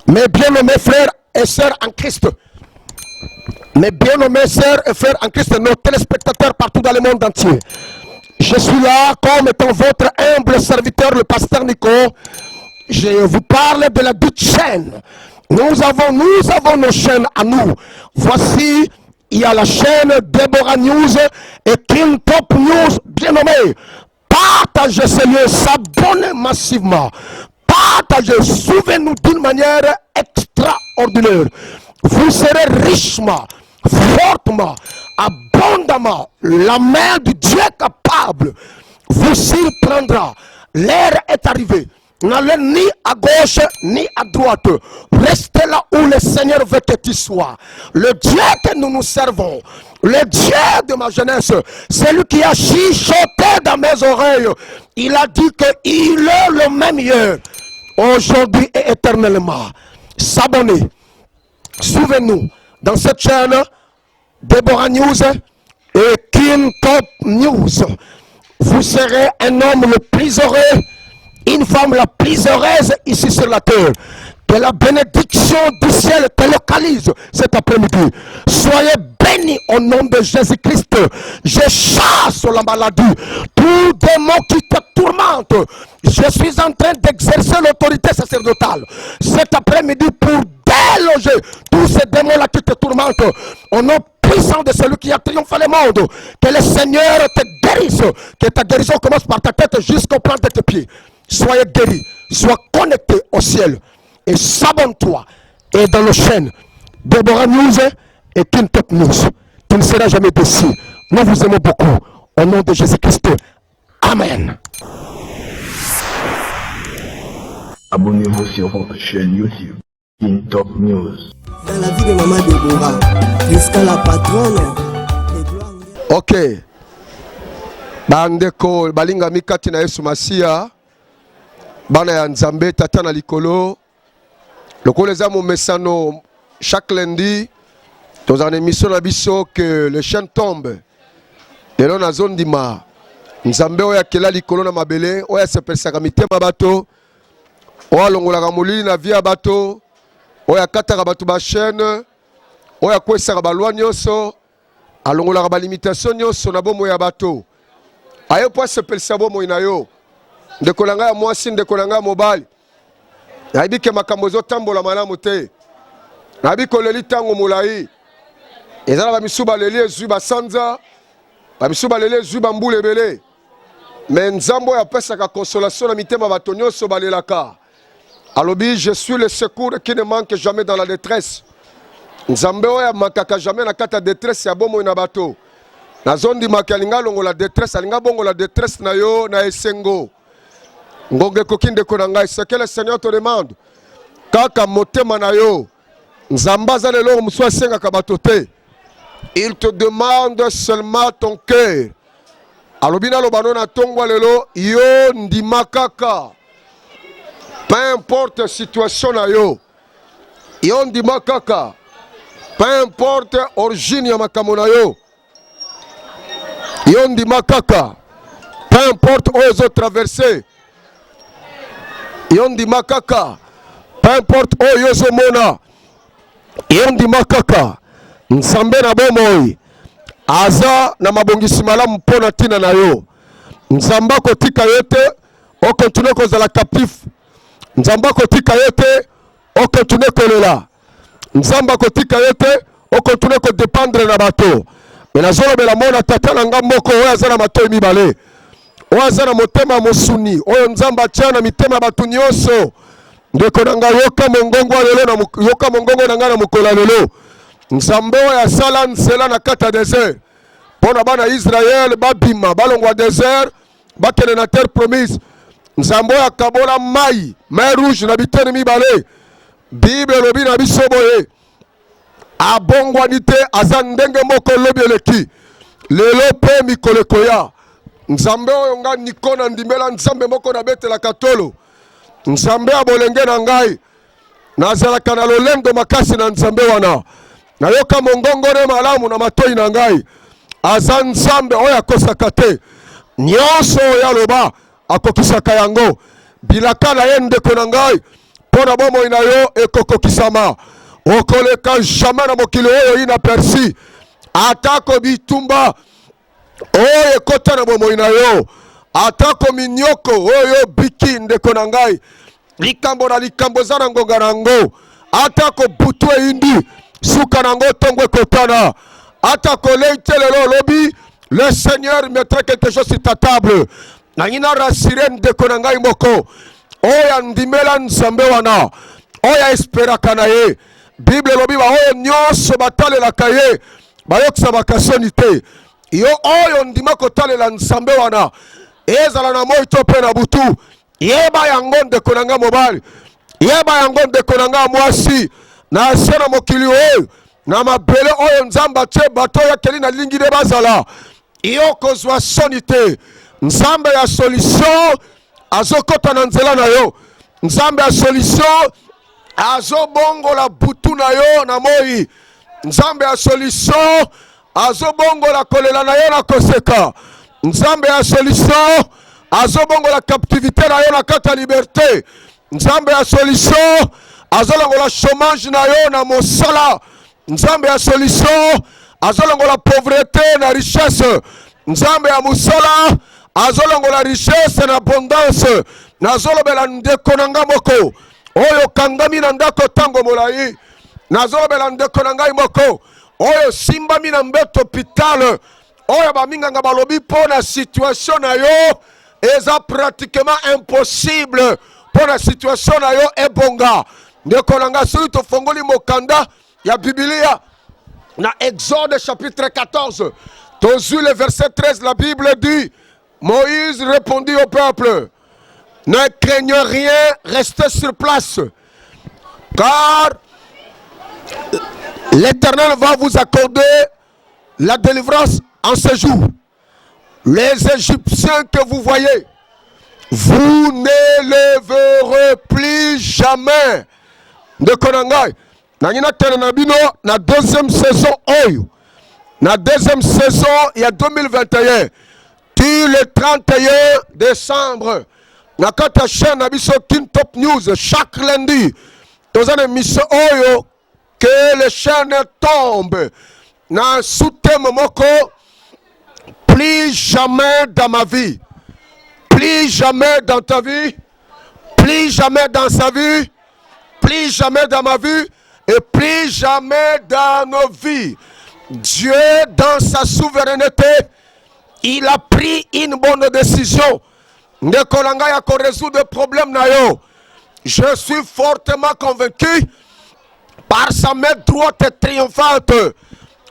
Mes bien-aimés frères et sœurs en Christ, mes bien-aimés sœurs et frères en Christ, nos téléspectateurs partout dans le monde entier, je suis là comme étant votre humble serviteur, le pasteur Nico. Je vous parle de la dite chaîne. Nous avons nos chaînes à nous. Voici, il y a la chaîne Deborah News et King Top News, bien nommé. Partagez ce lieu, s'abonnez massivement. Partagez, souvenez-nous d'une manière extraordinaire. Vous serez richement, fortement, abondamment. La main du Dieu capable vous surprendra. L'heure est arrivée. N'allez ni à gauche ni à droite. Restez là où le Seigneur veut que tu sois. Le Dieu que nous servons, le Dieu de ma jeunesse, celui qui a chuchoté dans mes oreilles, il a dit qu'il est le même hier, aujourd'hui et éternellement. S'abonner. Souvenez-nous, dans cette chaîne, Deborah News et King Top News, vous serez un homme le plus heureux, une femme la plus heureuse ici sur la terre. Que la bénédiction du ciel te localise cet après-midi. Soyez bénis au nom de Jésus-Christ. Je chasse la maladie, tout démon qui te tourmente. Je suis en train d'exercer l'autorité sacerdotale cet après-midi pour déloger tous ces démons-là qui te tourmentent. Au nom puissant de celui qui a triomphé le monde. Que le Seigneur te guérisse. Que ta guérison commence par ta tête jusqu'au plan de tes pieds. Soyez guéris, sois connecté au ciel et s'abonne-toi. Et dans nos chaînes, Deborah News et King Top News, tu ne seras jamais déçu. Nous vous aimons beaucoup. Au nom de Jésus-Christ. Amen. Abonnez-vous sur votre chaîne YouTube, King Top News. Dans la vie de maman Deborah, jusqu'à la patronne. Ok. Bandeko, balinga mikati na Yesu Masia. Bana ya Nzambe tata na likolo. Lokolo eza mo mesano chaque lundi dans une émission na biso que le chien tombe. Lelo na zone dima. Nzambe oya kela likolo na mabele, oya sepelisa mitema bato. Oya longola molili na via bato. Oya kataka bato ba chaîne. Oya kwesa ba loi nyonso. Alongola ba limitation nyonso na bomo ya bato. Ayo po sepelisa bomo ina yo. Ndeko na ngai ya mwasi, ndeko na ngai ya mobali. Nayebi ke makambo ezotambola malamu te. Nayebi koleli ntango molai. Ezala bamisu baleli ezwi basanza, bamisu baleli ezwi bambula ebele. Me Nzambe oyo apesaka consolation na mitema bato nyonso balelaka. Alobi, je suis le secours qui ne manque jamais dans la détresse. Nzambe oyo amakaka jamais na kati ya détresse ya bomoi na bato. Na zondi maki alinga longola détresse, alinga bongola détresse na yo na esengo. Ngonge kokinde konanga, ce que le Seigneur te demande. Kaka motema na yo. Nzamba za lelo muswa senga kabatote. Il te demande seulement ton cœur. Alobina lobano na tongwa lelo yo ndima kaka. Peu importe situation na yo. Yo ndima kaka. Peu importe origine ya makambo na yo. Yo ndima kaka. Peu importe où ils ont traversé. Yondi makaka, peu importe où yozo mona. Yondi makaka, Nzambe na bomoi. Aza na mabongisi malamu mpona tina na yo. Nzamba kotika yote, o continue kozala captif. Nzamba kotika yote, o continue kolela. Nzamba kotika yote, o continue ko dépendre na bato. Mena zolo bela mona tata na ngamboko oya zana matoi mibale. Oazana motema mosuni oyo Nzamba tia na mitema batu nyonso ndeko nanga yoka mongongo lelo na yoka mongongo nanga na mokola lelo. Nzambe oyo asala nzela na kata désert pona bana Israël babima balongwa désert bakene na terre promise. Nzambe oyo akabola mai rouge na bitene mibale. Bible lobi na biso boye abongwani te aza ndenge moko lobi eleki lelo pe mikolo koya. Nzambe oyo nga nikona ndimela Nzambe moko na betela katolo. Nzambe abolenge na ngai nazalaka na lolendo makasi na Nzambe wana. Nayoka mongongo ne malamu na matoi na ngai. Aza Nzambe oyo akosaka te. Nyonso oyo aloba akokisaka yango. Bilaka na ye ndeko na ngai pona bomo ina yo ekoko kisama. Okoleka jamais na mokili oyo inaperçu. Atako bitumba oyo ekota na bomo ina yo. Atako minyoko oyo biki ndeko na ngai. Likambo na likambo za na ngonga na ngo. Atako butu indi suka na ngo tongo ekotana. Atako leitelelo lobi. Le Seigneur mettra quelque chose sur ta table. Nangina rasire ndeko na ngai moko. Oya ndimela nzambe wana. Oya espera kanaye. Bible lobi ba oyo nyonso batalelaka ye. Bayokisa bakasoni te. Yo oyo ndima kotalela nzambe wana. Ezala na moi to pe na butu. Yeba yango ndeko na ngai mobali. Yeba yango ndeko na ngai mwasi. Na asena mokili oyo. Na mabele oyo nzamba che bato ya keli na lingi de bazala. Iyo kozwa soni te. Nzambe ya solution azokota na nzela na yo. Nzambe ya solution azobongola butu na yo na moi. Nzambe ya solution azobongola kolela na yo na koseka. Nzambe ya solution azobongola captivité na yo na kata liberté. Nzambe ya solution azolongola chômage na yo na mosala. Nzambe ya solution azolongola pauvreté na richesse. Nzambe ya musala azolongola richesse na abondance. Nazolobela ndeko na ngai moko oyo kangami na ndako tango molai. Nazolobela ndeko na ngai moko oyo simbami na mbeto hôpital. Oyo baminganga balobi po na situation na yo eza pratiquement impossible. Po na situation na yo ebonga. Ndeko na ngai soki tofongoli mokanda ya Biblia na Exode chapitre 14. Tozu le verset 13, la Bible dit, Moïse répondit au peuple, ne craignez rien, restez sur place, car l'Éternel va vous accorder la délivrance en ce jour. Les Égyptiens que vous voyez, vous n'élèverez plus jamais. De Konangai, Nangina Tenanabino, na deuxième saison oyo. Na deuxième saison, il y a 2021. Puis le 31 décembre, na kata chaîne Abiso Kin Top News, chaque lundi, dans une émission oyo, que les chaînes tombent. Na sous-thème moko, plus jamais dans ma vie. Plus jamais dans ta vie. Plus jamais dans sa vie. Plus jamais dans ma vie. Et plus jamais dans nos vies. Dieu, dans sa souveraineté, il a pris une bonne décision. Ndekolanga ya ko résoudre le problème na yo. Je suis fortement convaincu par sa main droite triomphante.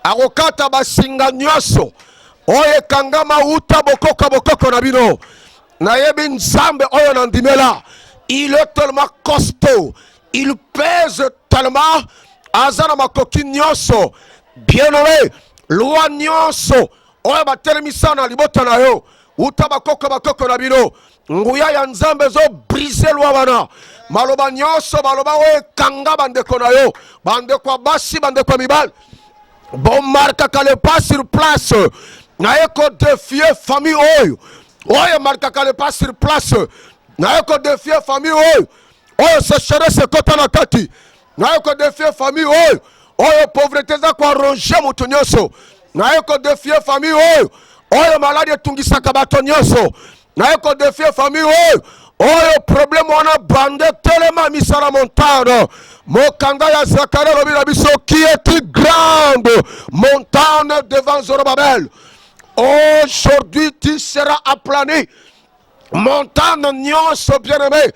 Arokata basinga nyoso. Oye kangama uta bokoko na bino. Na yebi nzambe oyo nandimela. Il est tellement costaud. Il pèse tellement. Azana makoki nyoso. Bien-aimé, loi nyonso oyo batelemisa na libota na yo uta bakoko na bino nguya ya nzambe zo brise loi wana maloba nyonso baloba oyo kanga bandeko na yo bandeko basi bandeko mibali bon markaka le pas sur place na eko défier famille oyo markaka le pas sur place na eko défier famille oyo sécheresse kota na kati na eko défier famille oyo pauvreté za kwa ronge mutu nyonso na eko défier famille oyo maladie tungisaka bato nyonso na eko défier famille oyo problème wana bande telema misala montagne mokanda ya Zacharie lobi na biso qui est grande montagne devant Zorobabel. Aujourd'hui tu seras aplani montagne nyonso bien-aimé.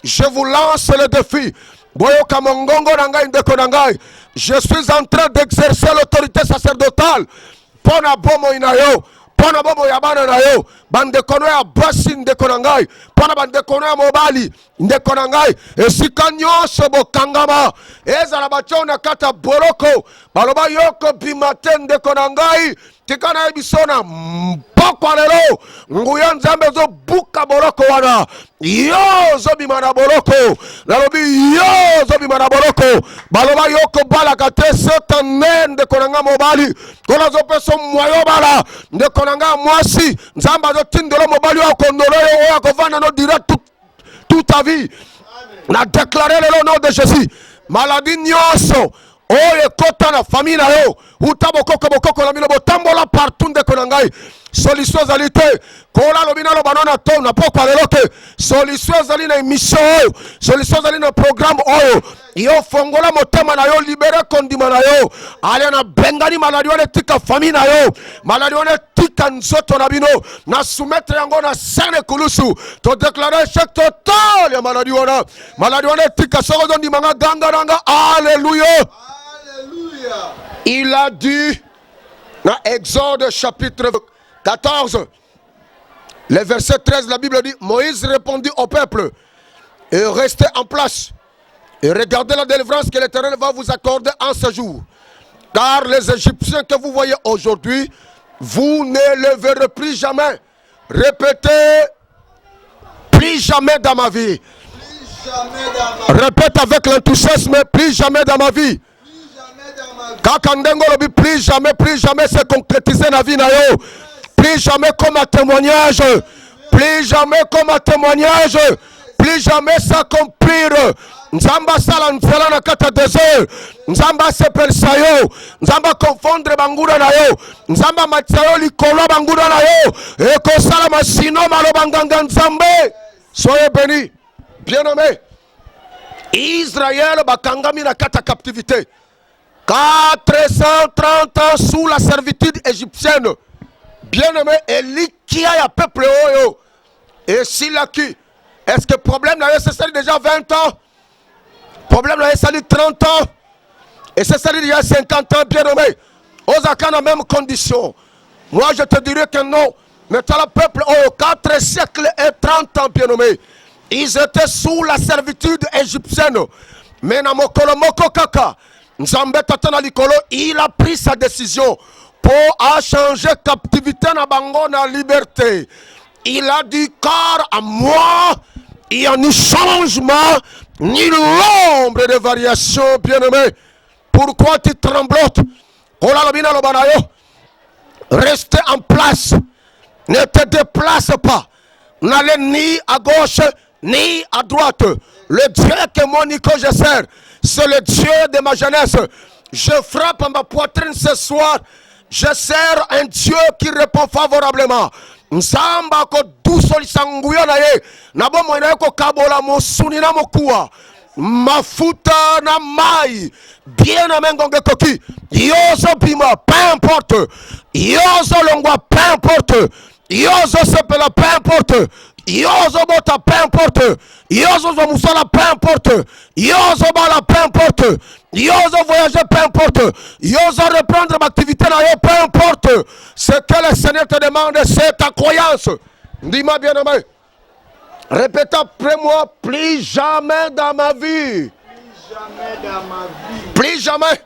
Je vous lance le défi. Boyoka mongongo nangai ndeko nangai. Je suis en train d'exercer l'autorité sacerdotale. Pona bomo inayo. Pona bomo yabana na yo. Bandekono ya basi ndeko nangai. Pona bandekono ya mobali ndeko nangai. Esika nyonso bokangama. Ezala bachona kata boroko. Baloba yoko bimate ndeko nangai. Tikana ebisona mpoko lelo. Nguya nzambe zo buka boroko wana. Yo zo bimana boroko. Nalobi yo zo bimana boroko. Baloba yoko bala kate seta ndeko nanga mobali. Kona zo peso mwayo bala. Ndeko nanga mwasi. Nzamba zo tindolo mobali wa kondolo yo wa kovana no dira toute ta vie. Na déclaré le nom de Jésus. Maladie nyonso. Oh ekota na famille na yo. Uta bokoko na mino botambola partout de konangai. Solution zali te. Kola lobina lo banana to na poko lelo te. Solution zali na émission oyo. Solution zali na programme oyo. Yo fongola motema na yo, libere kondima na yo. Ale na bengani maladi wana tika famille na yo. Maladi wana tika nzoto na bino. Na soumettre yango na sene kulusu. To déclarer échec total ya maladi wana. Maladi wana tika soko zondi manga ganga nanga. Alléluia. Alléluia. Il a dit dans Exode chapitre 14, le verset 13, la Bible dit, Moïse répondit au peuple, et restez en place, et regardez la délivrance que l'Éternel va vous accorder en ce jour. Car les Égyptiens que vous voyez aujourd'hui, vous ne les verrez plus jamais. Répétez, plus jamais dans ma vie. Répète avec l'enthousiasme, plus jamais dans ma vie. Plus jamais se concrétiser dans la vie. Plus jamais comme un témoignage. Plus jamais comme un témoignage. Plus jamais s'accomplir. Nzamba sala nzela na kata désert. Nzamba se persayo. Nzamba confondre bangura na yo. Nzamba matsayo likolo bangura na yo. Eko sala masino malo banganga nzambe. Soyez bénis. Bien-aimés. Israël bakangami na kata captivité. 430 ans sous la servitude égyptienne. Bien-aimé, et l'ikia ya peuple oyo. Et s'il a qui? Est-ce que le problème là, c'est déjà 20 ans? Problème là, c'est 30 ans. Et c'est il y a 50 ans, bien-aimé. Osaka dans la même condition. Moi, je te dirais que non. Mais tu as le peuple oyo, 4 siècles et 30 ans, bien-aimé. Ils étaient sous la servitude égyptienne. Mais na mokolo moko kaka. Nzambe tatana likolo, il a pris sa décision pour changer captivité na bango na liberté. Il a dit, car à moi, il n'y a ni changement, ni l'ombre de variation, bien-aimé. Pourquoi tu tremblotes? Restez en place. Ne te déplace pas. N'allez ni à gauche, ni à droite. Le Dieu que mon Nico je sers, c'est le Dieu de ma jeunesse. Je frappe à ma poitrine ce soir. Je sers un Dieu qui répond favorablement. Nzamba ko duso lisanguyo na ye. Nabo mwana ko kabola mosuni na mokuwa. Mafuta na mai. Bien amengonge koki. Yozo bima, peu importe. Yozo longwa, peu importe. Yozo sepela, peu importe. Yozo bota, peu importe. Yozo musala, peu importe. Yozo bala, peu importe. Yozo voyager, peu importe. Yozo reprendre l'activité là, peu importe. Ce que le Seigneur te demande, c'est ta croyance. Dis-moi bien aimé. Répète après moi, plus jamais dans ma vie. Plus jamais dans ma vie. Plus jamais.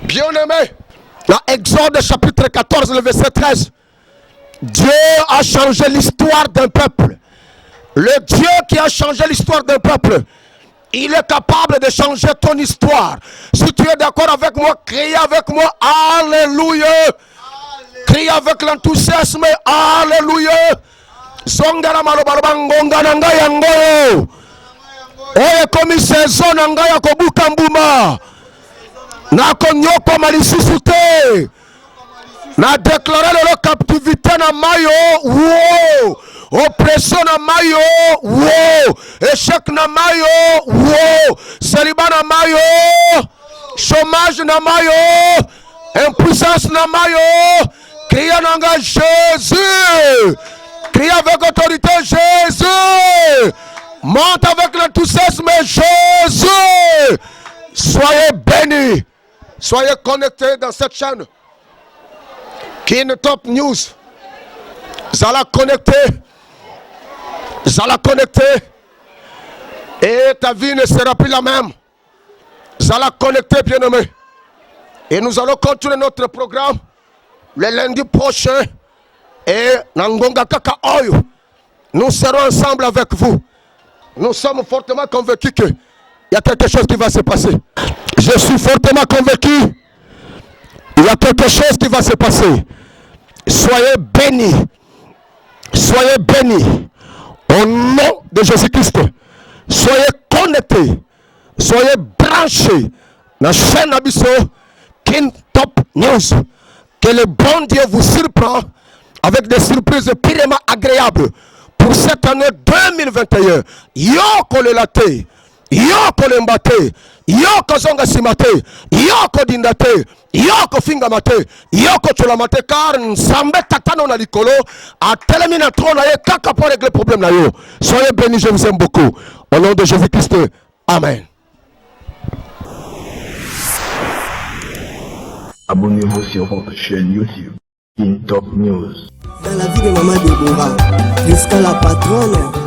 Bien aimé. Dans Exode chapitre 14, le verset 13. Dieu a changé l'histoire d'un peuple. Le Dieu qui a changé l'histoire d'un peuple, il est capable de changer ton histoire. Si tu es d'accord avec moi, crie avec moi, Alléluia. Crie avec l'enthousiasme, Alléluia. Zongara malobalbangonga nanga yango. Oye komi saison nanga ya kobuka mbuma. Na konyoko malisusu te. Na déclaré le captivité na mayo. Wow. Oppression na mayo. Wow. Échec na mayo. Wow. Célibat na mayo. Chômage na mayo. Impuissance na mayo. Crie nanga Jésus. Crie avec autorité Jésus. Monte avec l'enthousiasme Jésus. Soyez bénis. Soyez connectés dans cette chaîne. Kin Top News. Zala connecté. Zala connecté. Et ta vie ne sera plus la même. Zala connecté, bien-aimé. Et nous allons continuer notre programme le lundi prochain. Et Nangonga Kaka Oyo, nous serons ensemble avec vous. Nous sommes fortement convaincus qu'il y a quelque chose qui va se passer. Je suis fortement convaincu. Il y a quelque chose qui va se passer. Soyez bénis. Soyez bénis. Au nom de Jésus-Christ. Soyez connectés, soyez branchés dans la chaîne Abisso, King Top News. Que le bon Dieu vous surprend avec des surprises purement agréables pour cette année 2021. Yoko le latte, yoko le mbate, yoko zonga simate, yoko dindate, yoko finga mate, yoko cholamate, car nsambe tatano na likolo a telemina trona ye kaka pour régler le problème na yo. Soyez bénis, je vous aime beaucoup. Au nom de Jésus-Christ, amen. Abonnez-vous sur votre chaîne YouTube, King Top News. Dans la vie de Maman Déborah, jusqu'à la patronne.